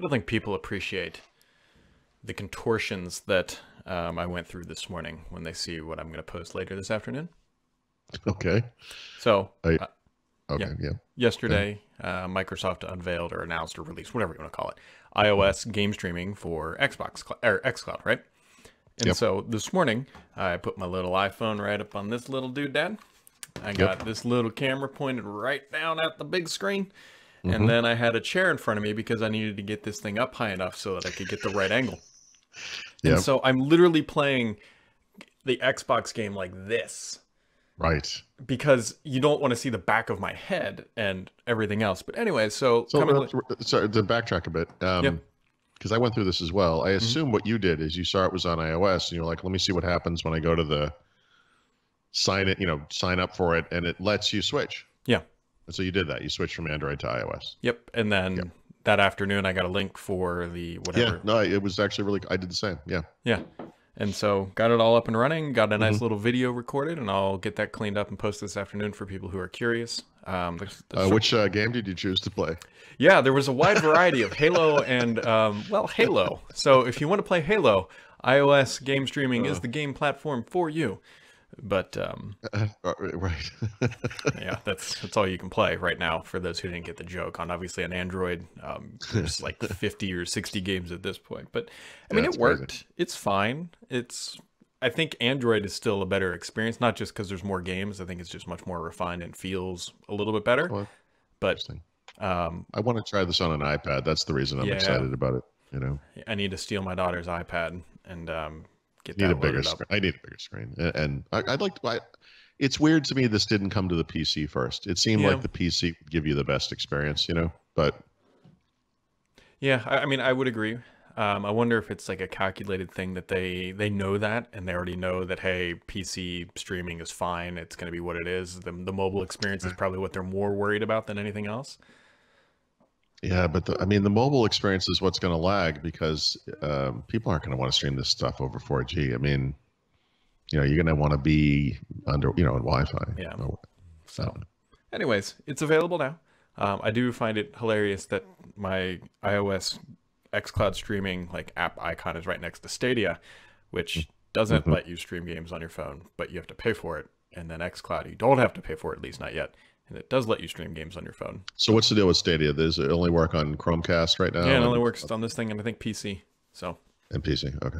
I don't think people appreciate the contortions that I went through this morning when they see what I'm going to post later this afternoon. Okay. So, I, yeah, okay. Yeah. Okay. yesterday, Microsoft unveiled or announced or released, whatever you want to call it, iOS game streaming for or xCloud, right? And Yep. so this morning, I put my little iPhone right up on this little doodad. I got Yep. this little camera pointed right down at the big screen. And Mm-hmm. then I had a chair in front of me because I needed to get this thing up high enough so that I could get the right angle. And Yep. so I'm literally playing the Xbox game like this Right. because you don't want to see the back of my head and everything else. But anyway, so So, coming. sorry to backtrack a bit, Yep. because I went through this as well. I Mhm. assume what you did is you saw it was on iOS, and you're like, "Let me see what happens when I go to the sign up for it," and it lets you switch. Yeah. And so you did that. You switched from Android to iOS. Yep. And Yep. then that afternoon, I got a link for the Yeah. whatever. No, it was actually really. I did the same. Yeah. Yeah. And so got it all up and running, got a nice Mm-hmm. little video recorded, and I'll get that cleaned up and post this afternoon for people who are curious. The Which game did you choose to play? Yeah, there was a wide variety of Halo and, well, Halo. So if you want to play Halo, iOS game streaming is the game platform for you. But Right. yeah, that's all you can play right now for those who didn't get the joke. On obviously on Android, there's like 50 or 60 games at this point. But I mean, Yeah, it it's crazy. worked. It's fine. I think Android is still a better experience, not just because there's more games. I think it's just much more refined and feels a little bit better. Well, But interesting. um, I want to try this on an iPad. That's the reason I'm yeah, excited about it. You know, I need to steal my daughter's iPad and get need a that bigger loaded up. screen. I need a bigger screen, and I'd like to. It's weird to me this didn't come to the PC first. It seemed Yeah. like the PC would give you the best experience, you know. But Yeah, I mean, I would agree. I wonder if it's like a calculated thing that they know that and they already know that, hey, PC streaming is fine. It's going to be what it is. The mobile experience is probably what they're more worried about than anything else. yeah, but I mean, the mobile experience is what's going to lag because people aren't going to want to stream this stuff over 4G. I mean, you're going to want to be under, on Wi-Fi. Yeah. Oh, So, anyways, it's available now. I do find it hilarious that my iOS xCloud streaming like app icon is right next to Stadia, which doesn't let you stream games on your phone, but you have to pay for it. And then xCloud, you don't have to pay for it, at least not yet. And it does let you stream games on your phone. So what's the deal with Stadia? Does it only work on Chromecast right now? Yeah, it only works on this thing and I think PC. So, and PC. Okay.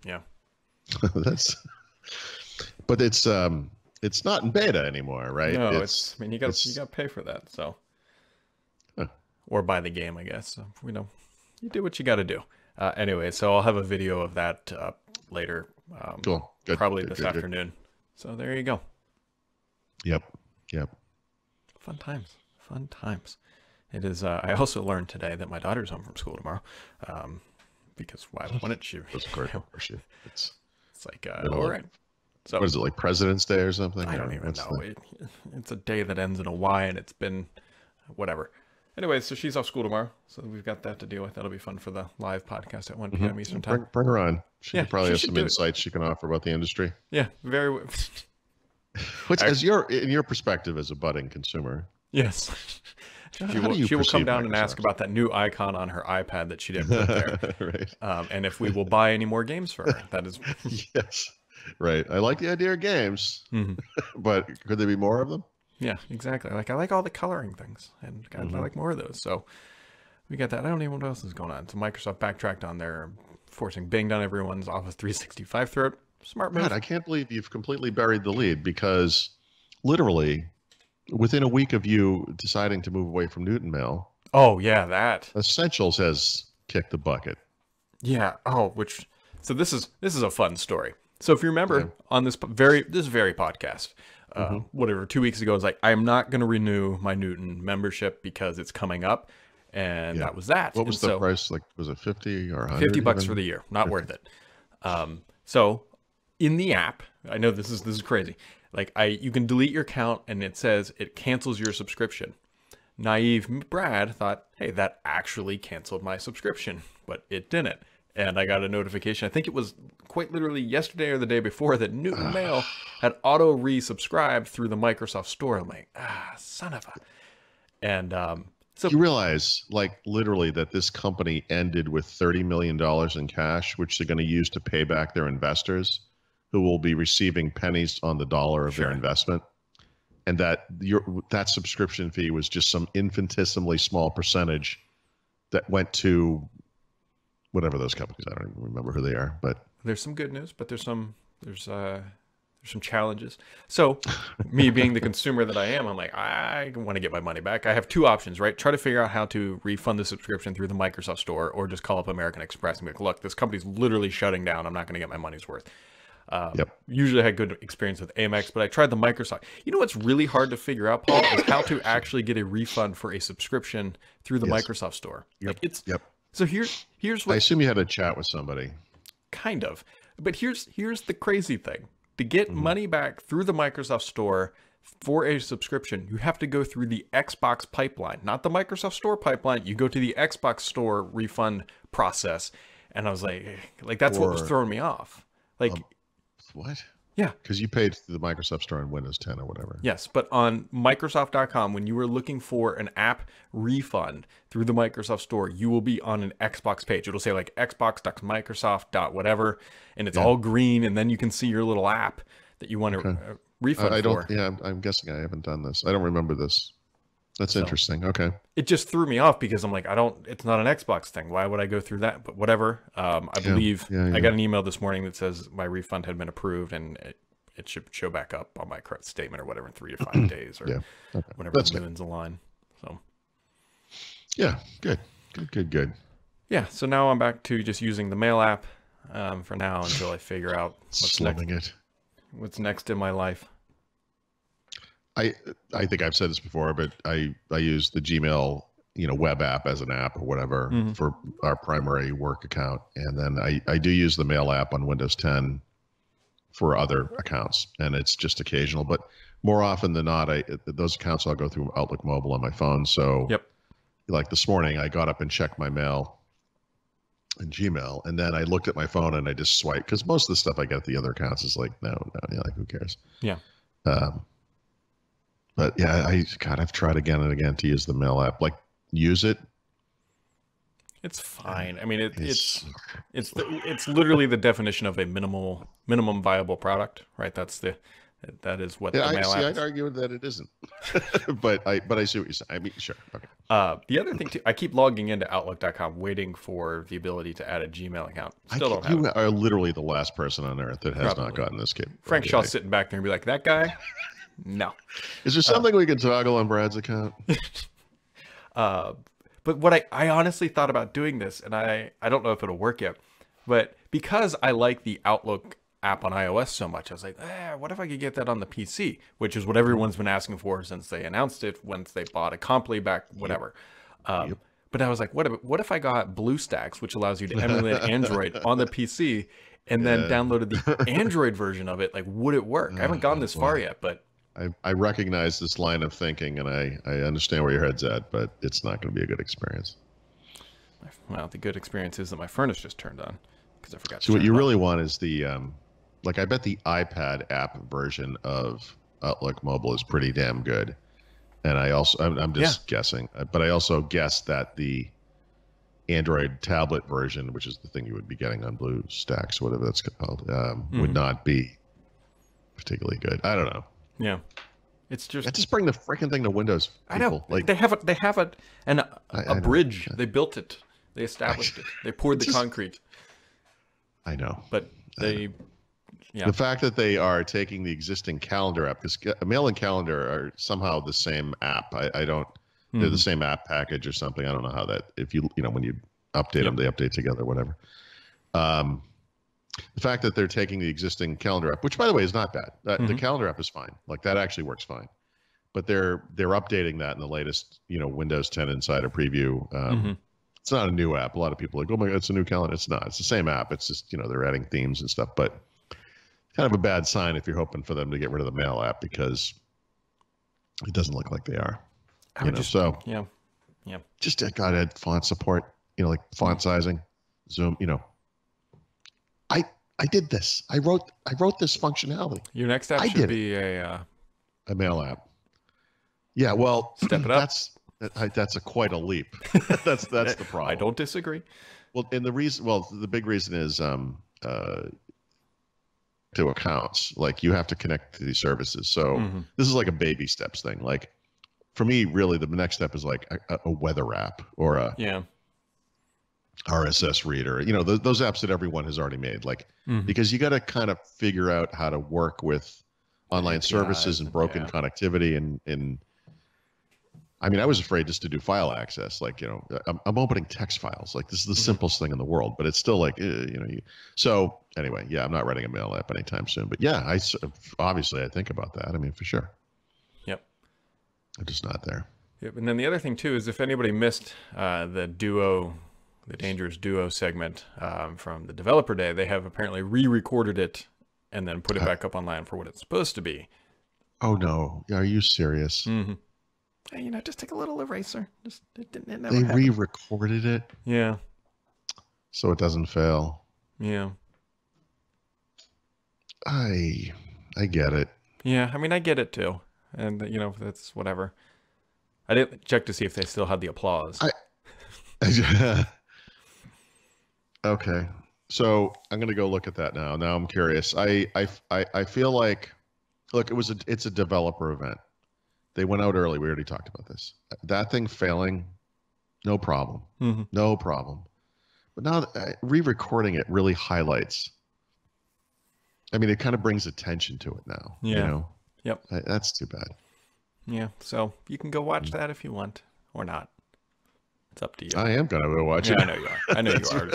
yeah. That's, but it's not in beta anymore, right? No, I mean, you got it's- to pay for that. So, Huh. or buy the game, I guess. So, you do what you got to do. Anyway, so I'll have a video of that later. Cool. Good. Probably Good, this good, good. afternoon. So there you go. Yep. Yep. Fun times. Fun times. It is. I also learned today that my daughter's home from school tomorrow. Because why wouldn't she? Of course. It's It's like, Middle all of- right. So what is it, like President's Day or something? I Or don't even what's know. It's a day that ends in a Y, and it's been whatever. Anyway, so she's off school tomorrow, so we've got that to deal with. That'll be fun for the live podcast at 1 p.m. Eastern time. Bring her on. She Yeah, could probably she have should some do it. insights she can offer about the industry. Yeah, very. Which, in your perspective as a budding consumer, Yes. How do you She will come perceive down and ask Microsoft? about that new icon on her iPad that she didn't put there, right? and if we will buy any more games for her. That is. Yes, right. I like the idea of games, Mhm. but could there be more of them? Yeah, exactly. Like I like all the coloring things, and God, I like more of those. So we got that. I don't even know what else is going on. So Microsoft backtracked on their forcing Bing down everyone's Office 365 throat. Smart move. God, I can't believe you've completely buried the lead because literally within a week of you deciding to move away from Newton Mail, Oh yeah, that. Essentials has kicked the bucket. Yeah. Oh, so this is a fun story. So if you remember on this very podcast, whatever 2 weeks ago, I was like, I'm not going to renew my Newton membership because it's coming up, and that was that. What was And the so, price? Like, was it 50 or 100? 50 bucks even? for the year, not worth it. So in the app, I know this is crazy. Like you can delete your account and it says it cancels your subscription. Naive Brad thought, hey, that actually canceled my subscription, but it didn't. And I got a notification, I think it was quite literally yesterday or the day before, that Newton Mail had auto resubscribed through the Microsoft Store. I'm like, son of a. And So You realize, like, literally, that this company ended with $30 million in cash, which they're going to use to pay back their investors, who will be receiving pennies on the dollar of their sure. investment, and that that subscription fee was just some infinitesimally small percentage that went to whatever those companies. I don't even remember who they are, but There's some good news, but there's some challenges. So me being the consumer that I am, I'm like, I want to get my money back. I have two options, right? Try to figure out how to refund the subscription through the Microsoft Store, or just call up American Express and be like, look, this company's literally shutting down. I'm not going to get my money's worth. Usually I had good experience with Amex, but I tried the Microsoft. You know what's really hard to figure out, Paul, is how to actually get a refund for a subscription through the Microsoft Store. Like So here's what I assume you had a chat with somebody. Kind of. But here's the crazy thing. To get money back through the Microsoft Store for a subscription, you have to go through the Xbox pipeline, not the Microsoft Store pipeline. You go to the Xbox Store refund process. And I was like that's what was throwing me off. Like, what? Yeah. Because you paid through the Microsoft Store on Windows 10 or whatever. Yes, but on Microsoft.com, when you were looking for an app refund through the Microsoft Store, you will be on an Xbox page. It'll say like xbox.microsoft.whatever, and it's all green, and then you can see your little app that you want to refund I don't. for. Yeah, I'm guessing I haven't done this. I don't remember this. That's interesting. Okay. It just threw me off because I'm like, it's not an Xbox thing. Why would I go through that? But whatever. I believe I got an email this morning that says my refund had been approved, and it should show back up on my credit statement or whatever in 3 to 5 days or whenever the moon's a line. So yeah, good. Yeah. So now I'm back to just using the mail app for now until I figure out what's next in my life. I think I've said this before, but I use the Gmail web app as an app or whatever for our primary work account, and then I do use the mail app on Windows 10 for other accounts, and it's just occasional, but more often than not, those accounts I'll go through Outlook Mobile on my phone. So like this morning, I got up and checked my mail in Gmail, and then I looked at my phone and I just swiped, because most of the stuff I get at the other accounts is like like who cares? Yeah. But yeah, I've tried again and again to use the mail app. Like, use it. It's fine. I mean, it's literally the definition of a minimum viable product, right? That is what the mail app is. I'd argue that it isn't, but I see what you're saying. I mean, sure. Okay. The other thing too, I keep logging into Outlook.com, waiting for the ability to add a Gmail account. Still don't have it. You are literally the last person on earth that has not gotten this kit. Frank Shaw's sitting back there and be like, that guy. No. Is there something we can toggle on Brad's account? But what I honestly thought about doing this, and I don't know if it'll work yet, but because I like the Outlook app on iOS so much, I was like, what if I could get that on the PC, which is what everyone's been asking for since they announced it, once they bought Acompli back, whatever. But I was like, what if I got BlueStacks, which allows you to emulate Android on the PC, and then downloaded the Android version of it? Like, would it work? I haven't gone this far yet, but I recognize this line of thinking, and I understand where your head's at, but it's not going to be a good experience. Well, the good experience is that my furnace just turned on because I forgot. So what you really want is the like, I bet the iPad app version of Outlook Mobile is pretty damn good, and I'm just guessing, but I also guess that the Android tablet version, which is the thing you would be getting on BlueStacks, whatever that's called, would not be particularly good. I don't know. Yeah, it's just bring the freaking thing to Windows. People. I know. Like, they have a bridge. They built it. They established it. They poured the concrete. I know. But the fact that they are taking the existing calendar app, because Mail and Calendar are somehow the same app. I don't. They're the same app package or something. I don't know how that. If when you update them, they update together. Whatever. The fact that they're taking the existing calendar app, which by the way is not bad. The calendar app is fine. Like, that actually works fine. But they're updating that in the latest, Windows 10 Insider preview. It's not a new app. A lot of people are like, oh my God, it's a new calendar. It's not. It's the same app. It's just, they're adding themes and stuff. But kind of a bad sign if you're hoping for them to get rid of the mail app, because it doesn't look like they are. Just got to add font support, like font sizing, zoom, I did this. I wrote this functionality. Your next app should be a mail app. Yeah, well, step it up. That's quite a leap. That's the problem. I don't disagree. Well, and the big reason is to accounts. Like you have to connect to these services. So this is like a baby steps thing. Like for me, really, the next step is like a weather app or a RSS reader. You know, those apps that everyone has already made. Like because you got to kind of figure out how to work with online services and broken connectivity and. I mean, I was afraid just to do file access. Like, you know, I'm opening text files. Like, this is the simplest thing in the world, but it's still like, you know. So anyway, yeah, I'm not writing a mail app anytime soon. But yeah, obviously I think about that. I mean, for sure. Yep. I'm just not there. Yep. And then the other thing too is if anybody missed the Dangerous Duo segment from the developer day, they have apparently re-recorded it and then put it back up online for what it's supposed to be. Oh no, are you serious? Mm-hmm. You know, just take a little eraser. It never they happened. re-recorded it. Yeah. So it doesn't fail. Yeah. I get it. Yeah, I mean, I get it too, and you know, that's whatever. I didn't check to see if they still had the applause. Okay, so I'm gonna go look at that now. Now I'm curious. I feel like, look, it's a developer event. They went out early. We already talked about this. That thing failing, no problem. No problem. But now re-recording it really highlights. I mean, it kind of brings attention to it now. Yeah. You know? Yep. That's too bad. Yeah. So you can go watch that if you want or not. It's up to you. I am going to go watch it. I know you are. I know you are.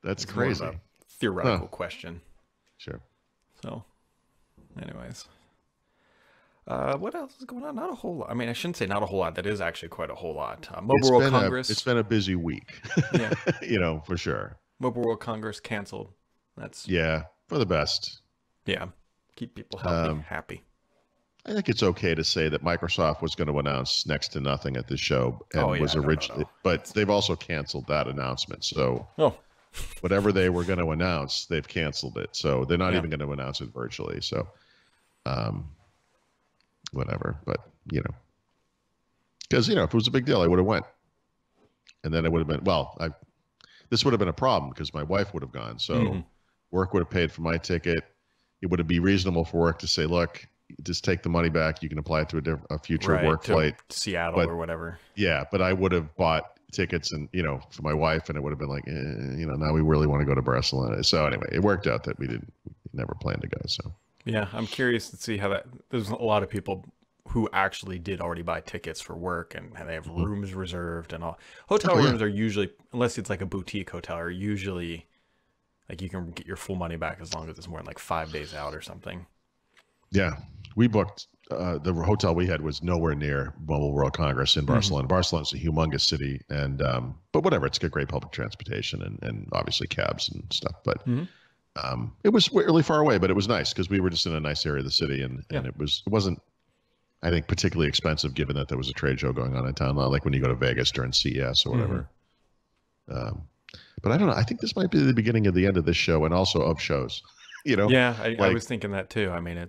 That's crazy. More of a theoretical question. Sure. So, anyways. What else is going on? Not a whole lot. I mean, I shouldn't say not a whole lot. That is actually quite a whole lot. Mobile World Congress. It's been a busy week. Yeah. You know, for sure. Mobile World Congress canceled. That's for the best. Yeah. Keep people healthy, happy. I think it's okay to say that Microsoft was going to announce next to nothing at the show and was originally, but they've also canceled that announcement. So whatever they were going to announce, they've canceled it. So they're not even going to announce it virtually. So, whatever, but you know, because you know, if it was a big deal, I would have went, and then it would have been this would have been a problem because my wife would have gone. So work would have paid for my ticket. It would be reasonable for work to say, look, just take the money back. You can apply it to a future work flight, Seattle or whatever. Yeah, but I would have bought tickets and for my wife, and it would have been like, now we really want to go to Barcelona. So anyway, it worked out that we never planned to go. So. Yeah, I'm curious to see how that. There's a lot of people who actually did already buy tickets for work, and they have rooms reserved and all. Hotel rooms are usually, unless it's like a boutique hotel, are usually like you can get your full money back as long as it's more than like 5 days out or something. Yeah, we booked the hotel we had was nowhere near Mobile World Congress in Barcelona. Barcelona's a humongous city, and but whatever, it's got great public transportation and obviously cabs and stuff, but. It was really far away, but it was nice because we were just in a nice area of the city, and it wasn't, I think, particularly expensive given that there was a trade show going on in town, not like when you go to Vegas during CES or whatever. But I don't know. I think this might be the beginning of the end of this show and also of shows. Yeah, I was thinking that too. I mean,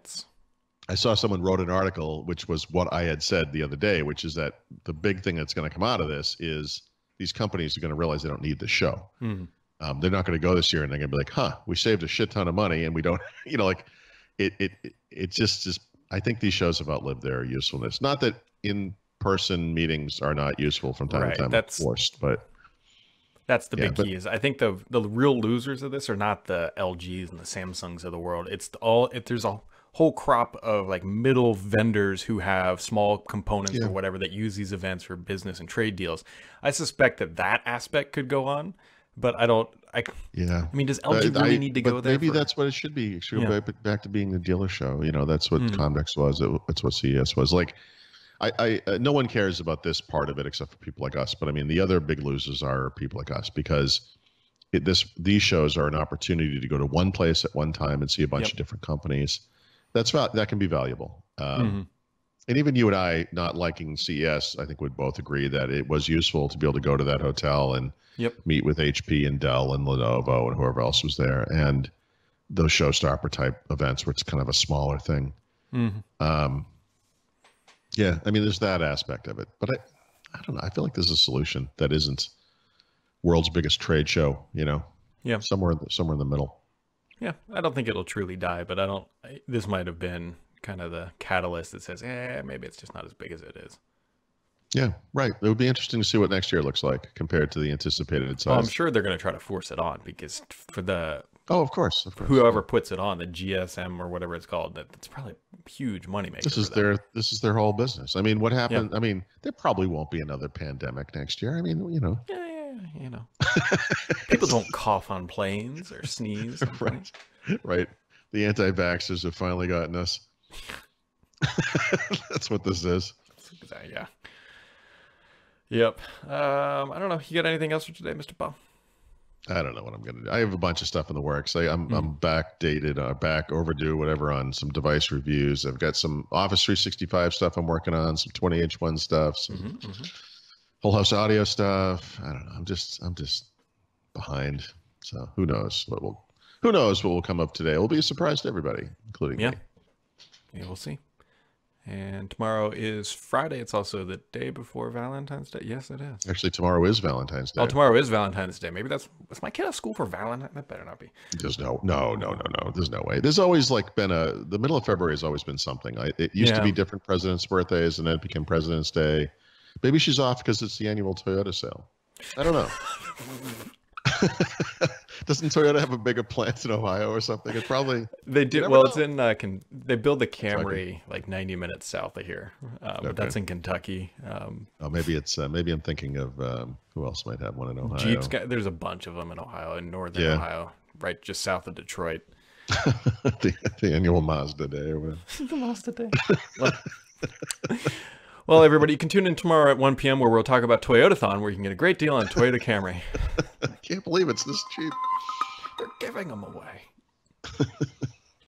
I saw someone wrote an article, which was what I had said the other day, which is that the big thing that's going to come out of this is these companies are going to realize they don't need the show. They're not going to go this year, and they're going to be like, we saved a shit ton of money, and we don't, it just, I think these shows have outlived their usefulness. Not that in-person meetings are not useful from time to time, that's forced, but. That's the big key is I think the real losers of this are not the LGs and the Samsungs of the world. There's a whole crop of like middle vendors who have small components or whatever that use these events for business and trade deals. I suspect that aspect could go on. But I mean, does LG really need to go there? Maybe that's what it should be. It should go back to being the dealer show. That's what Comdex was. That's what CES was. Like, no one cares about this part of it except for people like us. But I mean, the other big losers are people like us because these shows are an opportunity to go to one place at one time and see a bunch of different companies. That can be valuable. And even you and I, not liking CES, I think would both agree that it was useful to be able to go to that hotel and meet with HP and Dell and Lenovo and whoever else was there. And those showstopper type events where it's kind of a smaller thing. Yeah, I mean, there's that aspect of it. But I don't know. I feel like there's a solution that isn't world's biggest trade show. Yeah. Somewhere in the middle. Yeah. I don't think it'll truly die, but this might have been kind of the catalyst that says, maybe it's just not as big as it is. Yeah, right. It would be interesting to see what next year looks like compared to the anticipated size. Oh, I'm sure they're going to try to force it on because for of course, whoever puts it on, the GSM or whatever it's called, that's probably a huge moneymaker. This is their whole business. I mean, what happened? Yeah. I mean, there probably won't be another pandemic next year. I mean, Yeah. People don't cough on planes or sneeze. Right. The anti-vaxxers have finally gotten us. That's what this is. Yeah. Yep. I don't know. You got anything else for today, Mr. Paul? I don't know what I'm going to do. I have a bunch of stuff in the works. I'm backdated, back overdue, whatever, on some device reviews. I've got some Office 365 stuff I'm working on, some 20H1 stuff, some Whole House Audio stuff. I don't know. I'm just behind. So who knows what will come up today? It will be a surprise to everybody, including me. Yeah, we'll see. And tomorrow is Friday. It's also the day before Valentine's Day. Yes, it is. Actually, tomorrow is Valentine's Day. Oh, tomorrow is Valentine's Day. Maybe is my kid at school for Valentine's? That better not be. There's no. There's no way. There's always been the middle of February has always been something. It used to be different presidents' birthdays, and then it became President's Day. Maybe she's off because it's the annual Toyota sale. I don't know. Doesn't Toyota have a bigger plant in Ohio or something? It's probably they do. Well, it's in they build the Camry like 90 minutes south of here. Okay. That's in Kentucky. Maybe I'm thinking of who else might have one in Ohio. Jeep's there's a bunch of them in Ohio, in northern Ohio, right just south of Detroit. the annual Mazda Day or whatever. The Mazda Day. Well, everybody, you can tune in tomorrow at 1 p.m. where we'll talk about Toyotathon, where you can get a great deal on Toyota Camry. I can't believe it's this cheap. They're giving them away.